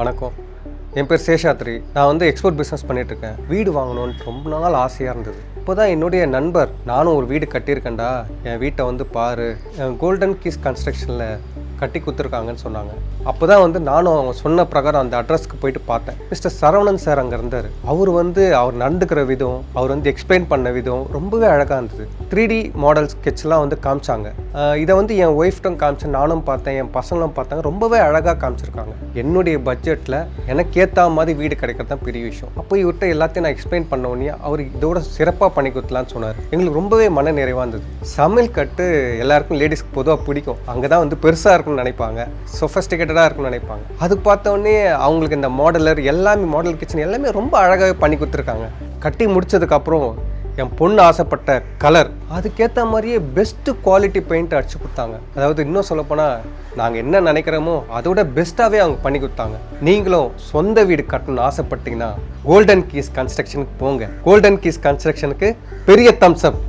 வணக்கம். என் பேர் சேஷாத்ரி. நான் வந்து எக்ஸ்போர்ட் பிஸ்னஸ் பண்ணிகிட்ருக்கேன். வீடு வாங்கணும்னு ரொம்ப நாள் ஆசையாக இருந்தது. இப்போ தான் என்னுடைய நண்பர், நானும் ஒரு வீடு கட்டியிருக்கேன்டா, என் வீட்டை வந்து பாரு, கோல்டன் கீஸ் கன்ஸ்ட்ரக்ஷனில் கட்டி கொடுத்துருக்காங்கன்னு சொன்னாங்க. அப்போ தான் வந்து நானும் அவங்க சொன்ன பிரகாரம் அந்த அட்ரஸ்க்கு போயிட்டு பார்த்தேன். மிஸ்டர் சரவணன் சார் அங்கே இருந்தார். அவர் நடந்துக்கிற விதம், அவர் வந்து எக்ஸ்பிளைன் பண்ண விதம் ரொம்பவே அழகாக இருந்தது. 3D மாடல் ஸ்கெட்ச்லாம் வந்து காமிச்சாங்க. இதை வந்து என் ஒய்ஃப்டும் காமிச்சேன், நானும் பார்த்தேன், என் பசங்களும் பார்த்தாங்க. ரொம்பவே அழகாக காமிச்சிருக்காங்க. என்னுடைய பட்ஜெட்டில் எனக்கு ஏற்ற மாதிரி வீடு கிடைக்கிறது தான் பெரிய விஷயம். அப்போ இவர்கிட்ட எல்லாத்தையும் நான் எக்ஸ்பிளைன் பண்ண உடனே அவர் இதோட சிறப்பாக பண்ணி கொடுத்தலான்னு சொன்னார். எங்களுக்கு ரொம்பவே மன நிறைவாக இருந்தது. சமையல் கட்டு எல்லாருக்கும் லேடிஸ்க்கு பொதுவாக பிடிக்கும். அங்கே தான் வந்து பெருசாக இருக்குன்னு நினைப்பாங்க, சொஃபஸ்டிகேட்டடாக இருக்குன்னு நினைப்பாங்க. அது பார்த்தோன்னே அவங்களுக்கு இந்த மாடலர் எல்லாமே, மாடல் கிச்சன் எல்லாமே ரொம்ப அழகாகவே பண்ணி கொடுத்துருக்காங்க. கட்டி முடிச்சதுக்கப்புறம் என் பொண்ணு ஆசைப்பட்ட கலர், அதுக்கேற்ற மாதிரியே பெஸ்ட்டு குவாலிட்டி பெயிண்ட் அடிச்சு கொடுத்தாங்க. அதாவது இன்னும் சொல்லப்போனால் நாங்கள் என்ன நினைக்கிறோமோ அதோட பெஸ்ட்டாகவே அவங்க பண்ணி கொடுத்தாங்க. நீங்களும் சொந்த வீடு கட்டணும்னு ஆசைப்பட்டீங்கன்னா கோல்டன் கீஸ் கன்ஸ்ட்ரக்ஷனுக்கு போங்க. கோல்டன் கீஸ் கன்ஸ்ட்ரக்ஷனுக்கு பெரிய தம்ஸ் அப்.